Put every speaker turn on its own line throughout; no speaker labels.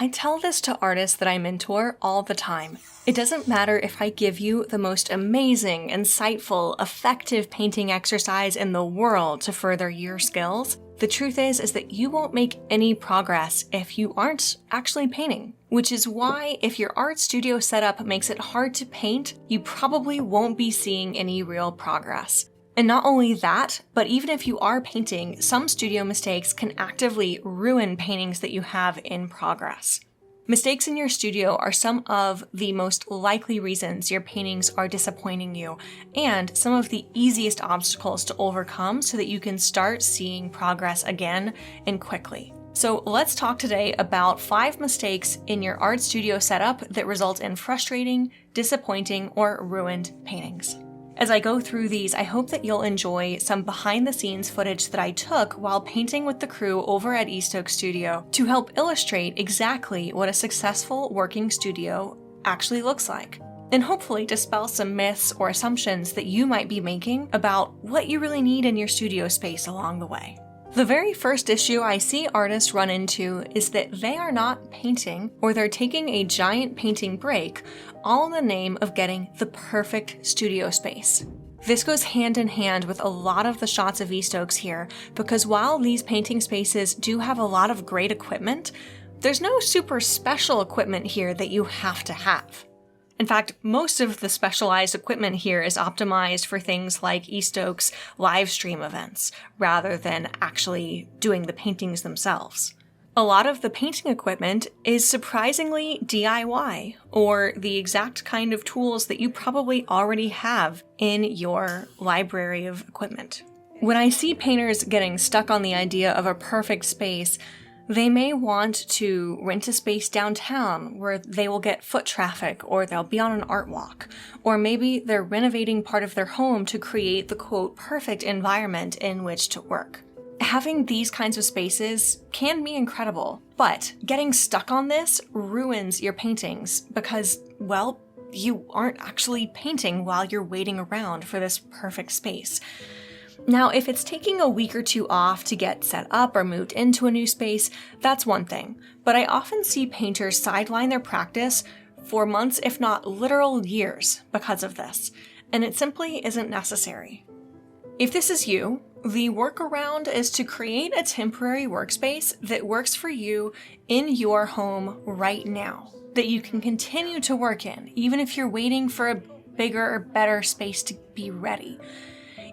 I tell this to artists that I mentor all the time. It doesn't matter if I give you the most amazing, insightful, effective painting exercise in the world to further your skills. The truth is that you won't make any progress if you aren't actually painting. Which is why if your art studio setup makes it hard to paint, you probably won't be seeing any real progress. And not only that, but even if you are painting, some studio mistakes can actively ruin paintings that you have in progress. Mistakes in your studio are some of the most likely reasons your paintings are disappointing you, and some of the easiest obstacles to overcome so that you can start seeing progress again and quickly. So let's talk today about 5 mistakes in your art studio setup that result in frustrating, disappointing, or ruined paintings. As I go through these, I hope that you'll enjoy some behind-the-scenes footage that I took while painting with the crew over at Eastoke Studio to help illustrate exactly what a successful working studio actually looks like, and hopefully dispel some myths or assumptions that you might be making about what you really need in your studio space along the way. The very first issue I see artists run into is that they are not painting, or they're taking a giant painting break, all in the name of getting the perfect studio space. This goes hand in hand with a lot of the shots of Eastokes here, because while these painting spaces do have a lot of great equipment, there's no super special equipment here that you have to have. In fact, most of the specialized equipment here is optimized for things like Eastoke's live stream events, rather than actually doing the paintings themselves. A lot of the painting equipment is surprisingly DIY, or the exact kind of tools that you probably already have in your library of equipment. When I see painters getting stuck on the idea of a perfect space, they may want to rent a space downtown where they will get foot traffic, or they'll be on an art walk, or maybe they're renovating part of their home to create the quote perfect environment in which to work. Having these kinds of spaces can be incredible, but getting stuck on this ruins your paintings because, well, you aren't actually painting while you're waiting around for this perfect space. Now, if it's taking a week or 2 off to get set up or moved into a new space, that's one thing. But I often see painters sideline their practice for months, if not literal years, because of this, and it simply isn't necessary. If this is you, the workaround is to create a temporary workspace that works for you in your home right now, that you can continue to work in, even if you're waiting for a bigger or better space to be ready.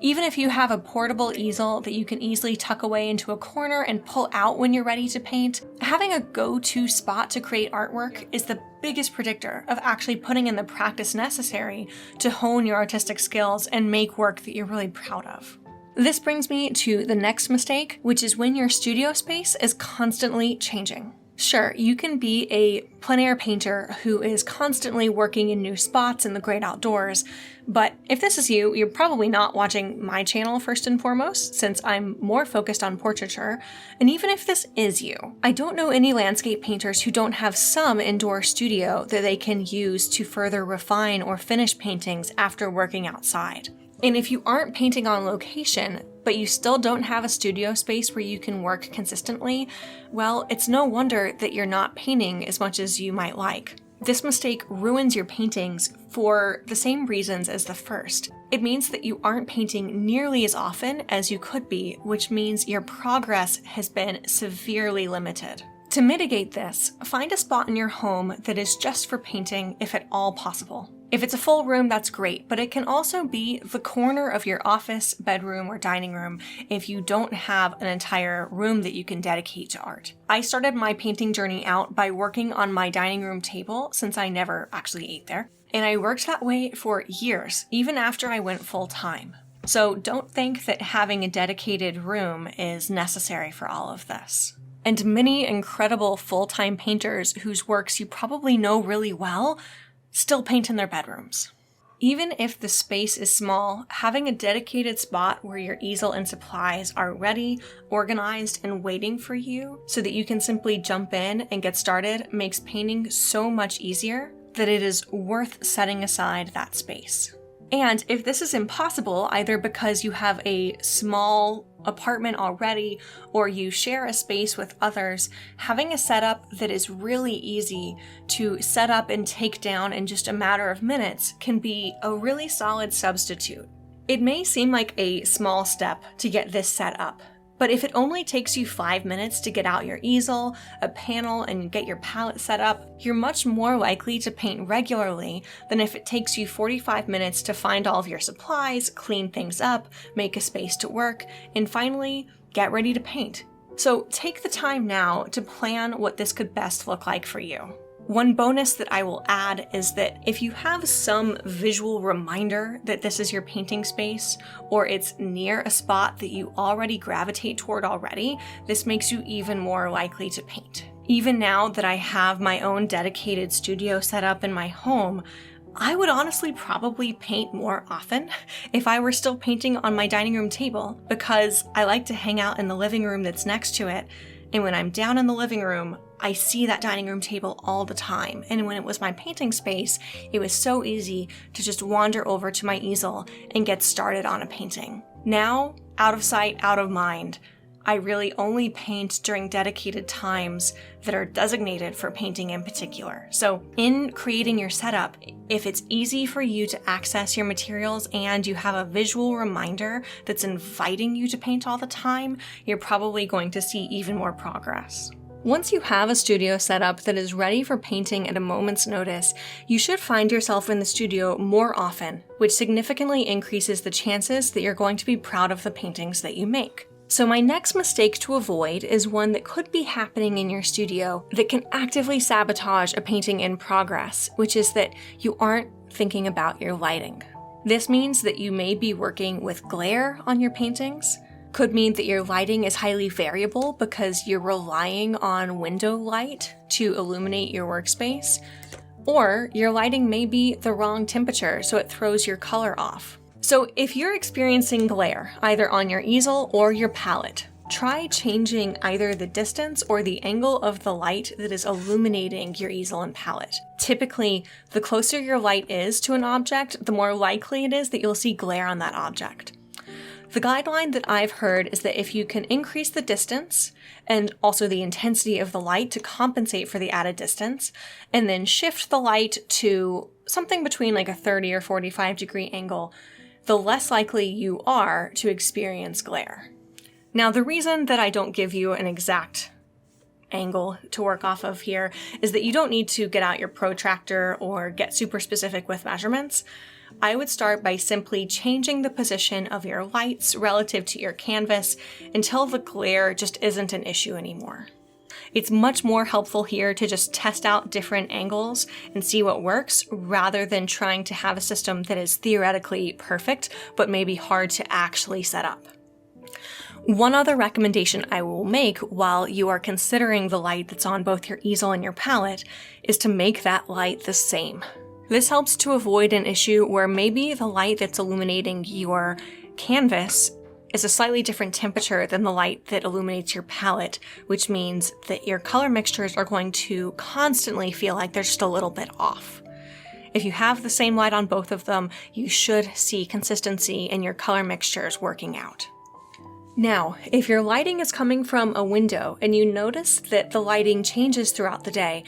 Even if you have a portable easel that you can easily tuck away into a corner and pull out when you're ready to paint, having a go-to spot to create artwork is the biggest predictor of actually putting in the practice necessary to hone your artistic skills and make work that you're really proud of. This brings me to the next mistake, which is when your studio space is constantly changing. Sure, you can be a plein air painter who is constantly working in new spots in the great outdoors, but if this is you, you're probably not watching my channel first and foremost, since I'm more focused on portraiture. And even if this is you, I don't know any landscape painters who don't have some indoor studio that they can use to further refine or finish paintings after working outside. And if you aren't painting on location, but you still don't have a studio space where you can work consistently, well, it's no wonder that you're not painting as much as you might like. This mistake ruins your paintings for the same reasons as the first. It means that you aren't painting nearly as often as you could be, which means your progress has been severely limited. To mitigate this, find a spot in your home that is just for painting if at all possible. If it's a full room, that's great, but it can also be the corner of your office, bedroom, or dining room if you don't have an entire room that you can dedicate to art. I started my painting journey out by working on my dining room table since I never actually ate there, and I worked that way for years, even after I went full-time. So don't think that having a dedicated room is necessary for all of this. And many incredible full-time painters whose works you probably know really well still paint in their bedrooms. Even if the space is small, having a dedicated spot where your easel and supplies are ready, organized, and waiting for you so that you can simply jump in and get started makes painting so much easier that it is worth setting aside that space. And if this is impossible, either because you have a small apartment already, or you share a space with others, having a setup that is really easy to set up and take down in just a matter of minutes can be a really solid substitute. It may seem like a small step to get this set up, but if it only takes you 5 minutes to get out your easel, a panel, and get your palette set up, you're much more likely to paint regularly than if it takes you 45 minutes to find all of your supplies, clean things up, make a space to work, and finally, get ready to paint. So take the time now to plan what this could best look like for you. One bonus that I will add is that if you have some visual reminder that this is your painting space, or it's near a spot that you already gravitate toward already, this makes you even more likely to paint. Even now that I have my own dedicated studio set up in my home, I would honestly probably paint more often if I were still painting on my dining room table, because I like to hang out in the living room that's next to it. And when I'm down in the living room, I see that dining room table all the time. And when it was my painting space, it was so easy to just wander over to my easel and get started on a painting. Now, out of sight, out of mind, I really only paint during dedicated times that are designated for painting in particular. So in creating your setup, if it's easy for you to access your materials and you have a visual reminder that's inviting you to paint all the time, you're probably going to see even more progress. Once you have a studio setup that is ready for painting at a moment's notice, you should find yourself in the studio more often, which significantly increases the chances that you're going to be proud of the paintings that you make. So my next mistake to avoid is one that could be happening in your studio that can actively sabotage a painting in progress, which is that you aren't thinking about your lighting. This means that you may be working with glare on your paintings, could mean that your lighting is highly variable because you're relying on window light to illuminate your workspace, or your lighting may be the wrong temperature, so it throws your color off. So if you're experiencing glare, either on your easel or your palette, try changing either the distance or the angle of the light that is illuminating your easel and palette. Typically, the closer your light is to an object, the more likely it is that you'll see glare on that object. The guideline that I've heard is that if you can increase the distance and also the intensity of the light to compensate for the added distance, and then shift the light to something between like a 30 or 45 degree angle, the less likely you are to experience glare. Now, the reason that I don't give you an exact angle to work off of here is that you don't need to get out your protractor or get super specific with measurements. I would start by simply changing the position of your lights relative to your canvas until the glare just isn't an issue anymore. It's much more helpful here to just test out different angles and see what works rather than trying to have a system that is theoretically perfect but maybe hard to actually set up. One other recommendation I will make while you are considering the light that's on both your easel and your palette is to make that light the same. This helps to avoid an issue where maybe the light that's illuminating your canvas is a slightly different temperature than the light that illuminates your palette, which means that your color mixtures are going to constantly feel like they're just a little bit off. If you have the same light on both of them, you should see consistency in your color mixtures working out. Now, if your lighting is coming from a window and you notice that the lighting changes throughout the day,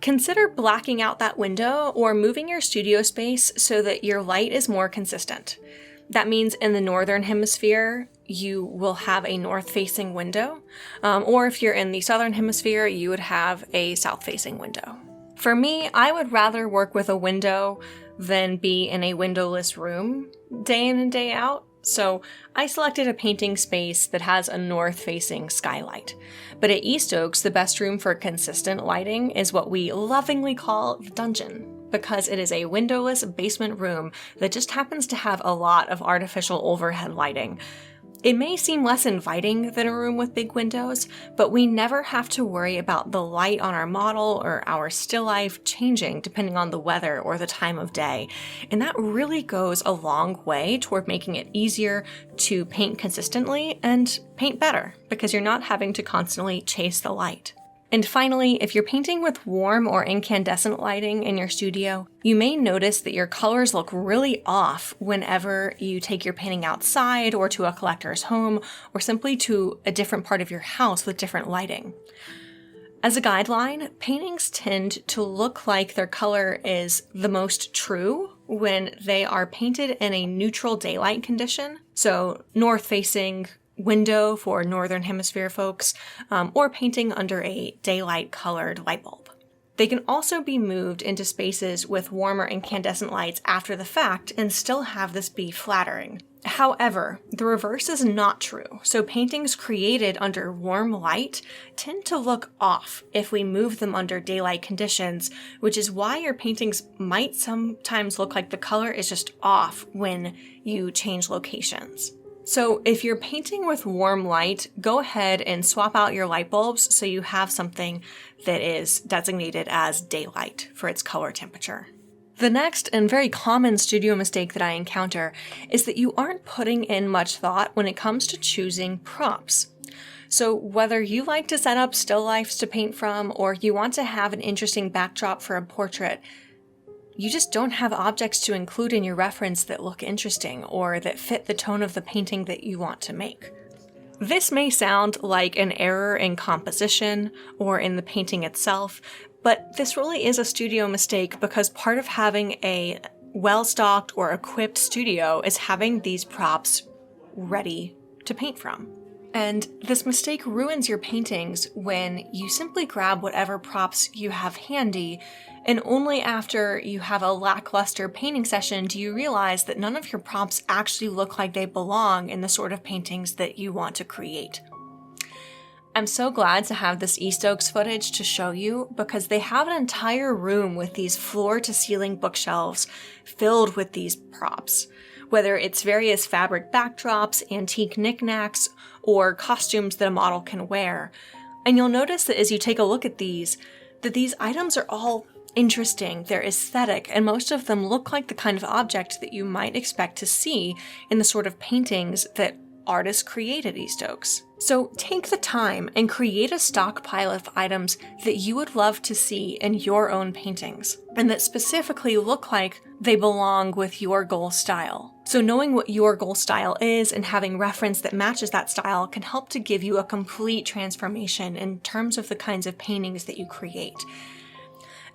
consider blacking out that window or moving your studio space so that your light is more consistent. That means in the northern hemisphere, you will have a north-facing window, or if you're in the southern hemisphere, you would have a south-facing window. For me, I would rather work with a window than be in a windowless room day in and day out. So I selected a painting space that has a north-facing skylight. But at East Oaks, the best room for consistent lighting is what we lovingly call the dungeon, because it is a windowless basement room that just happens to have a lot of artificial overhead lighting. It may seem less inviting than a room with big windows, but we never have to worry about the light on our model or our still life changing depending on the weather or the time of day. And that really goes a long way toward making it easier to paint consistently and paint better because you're not having to constantly chase the light. And finally, if you're painting with warm or incandescent lighting in your studio, you may notice that your colors look really off whenever you take your painting outside or to a collector's home or simply to a different part of your house with different lighting. As a guideline, paintings tend to look like their color is the most true when they are painted in a neutral daylight condition, so north-facing window for Northern Hemisphere folks, or painting under a daylight-colored light bulb. They can also be moved into spaces with warmer incandescent lights after the fact and still have this be flattering. However, the reverse is not true, so paintings created under warm light tend to look off if we move them under daylight conditions, which is why your paintings might sometimes look like the color is just off when you change locations. So if you're painting with warm light, go ahead and swap out your light bulbs so you have something that is designated as daylight for its color temperature. The next and very common studio mistake that I encounter is that you aren't putting in much thought when it comes to choosing props. So whether you like to set up still lifes to paint from or you want to have an interesting backdrop for a portrait, you just don't have objects to include in your reference that look interesting or that fit the tone of the painting that you want to make. This may sound like an error in composition or in the painting itself, but this really is a studio mistake because part of having a well-stocked or equipped studio is having these props ready to paint from. And this mistake ruins your paintings when you simply grab whatever props you have handy, and only after you have a lackluster painting session do you realize that none of your props actually look like they belong in the sort of paintings that you want to create. I'm so glad to have this East Oaks footage to show you because they have an entire room with these floor-to-ceiling bookshelves filled with these props. Whether it's various fabric backdrops, antique knickknacks, or costumes that a model can wear. And you'll notice that as you take a look at these, that these items are all interesting, they're aesthetic, and most of them look like the kind of object that you might expect to see in the sort of paintings that artists create at East Oaks. So take the time and create a stockpile of items that you would love to see in your own paintings, and that specifically look like they belong with your goal style. So knowing what your goal style is and having reference that matches that style can help to give you a complete transformation in terms of the kinds of paintings that you create.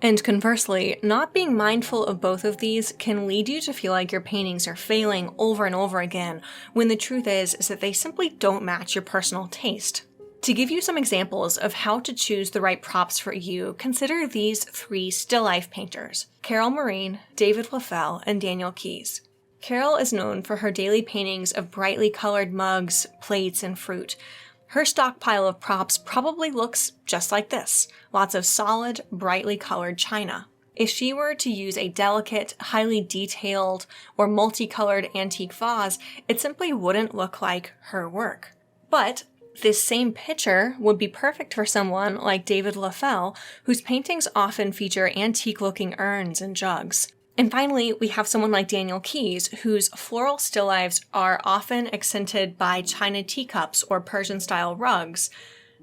And conversely, not being mindful of both of these can lead you to feel like your paintings are failing over and over again, when the truth is that they simply don't match your personal taste. To give you some examples of how to choose the right props for you, consider these three still life painters: Carol Marin, David Leffel, and Daniel Keyes. Carol is known for her daily paintings of brightly colored mugs, plates, and fruit. Her stockpile of props probably looks just like this, lots of solid, brightly colored china. If she were to use a delicate, highly detailed, or multicolored antique vase, it simply wouldn't look like her work. But this same picture would be perfect for someone like David Leffel, whose paintings often feature antique-looking urns and jugs. And finally, we have someone like Daniel Keyes, whose floral still lifes are often accented by china teacups or Persian-style rugs.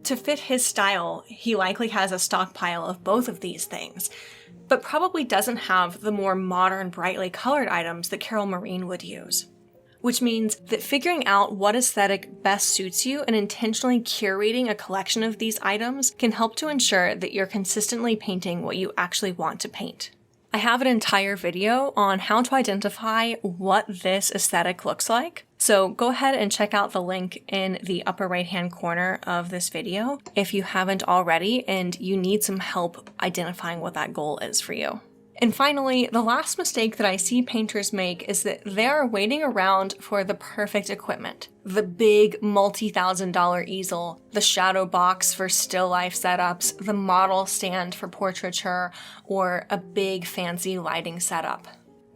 To fit his style, he likely has a stockpile of both of these things, but probably doesn't have the more modern, brightly colored items that Carol Marin would use. Which means that figuring out what aesthetic best suits you and intentionally curating a collection of these items can help to ensure that you're consistently painting what you actually want to paint. I have an entire video on how to identify what this aesthetic looks like, so go ahead and check out the link in the upper right-hand corner of this video if you haven't already and you need some help identifying what that goal is for you. And finally, the last mistake that I see painters make is that they are waiting around for the perfect equipment. The big multi-$1,000 easel, the shadow box for still life setups, the model stand for portraiture, or a big fancy lighting setup.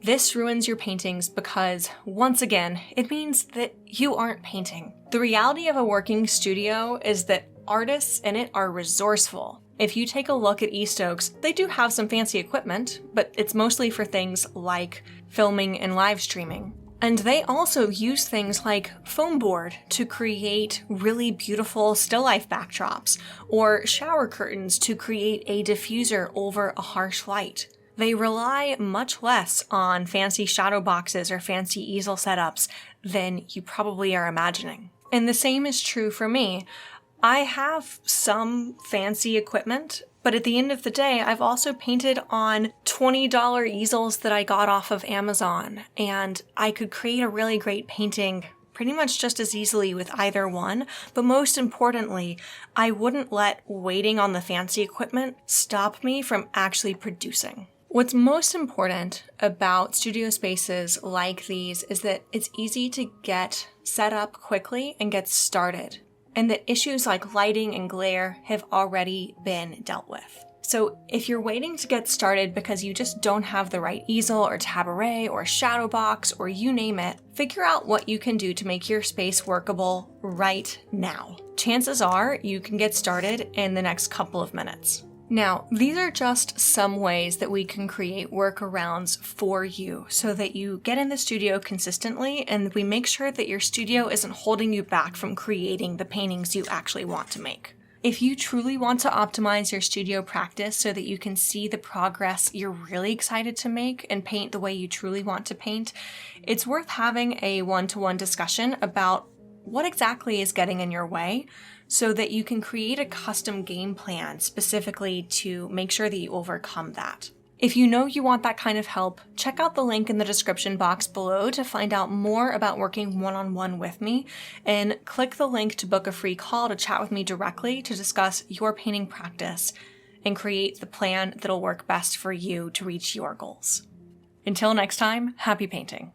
This ruins your paintings because, once again, it means that you aren't painting. The reality of a working studio is that artists in it are resourceful. If you take a look at East Oaks, they do have some fancy equipment, but it's mostly for things like filming and live streaming. And they also use things like foam board to create really beautiful still life backdrops, or shower curtains to create a diffuser over a harsh light. They rely much less on fancy shadow boxes or fancy easel setups than you probably are imagining. And the same is true for me. I have some fancy equipment, but at the end of the day, I've also painted on $20 easels that I got off of Amazon, and I could create a really great painting pretty much just as easily with either one, but most importantly, I wouldn't let waiting on the fancy equipment stop me from actually producing. What's most important about studio spaces like these is that it's easy to get set up quickly and get started, and that issues like lighting and glare have already been dealt with. So if you're waiting to get started because you just don't have the right easel or taboret or shadow box or you name it, figure out what you can do to make your space workable right now. Chances are you can get started in the next couple of minutes. Now, these are just some ways that we can create workarounds for you so that you get in the studio consistently and we make sure that your studio isn't holding you back from creating the paintings you actually want to make. If you truly want to optimize your studio practice so that you can see the progress you're really excited to make and paint the way you truly want to paint, it's worth having a one-to-one discussion about what exactly is getting in your way so that you can create a custom game plan specifically to make sure that you overcome that. If you know you want that kind of help, check out the link in the description box below to find out more about working one-on-one with me, and click the link to book a free call to chat with me directly to discuss your painting practice and create the plan that'll work best for you to reach your goals. Until next time, happy painting.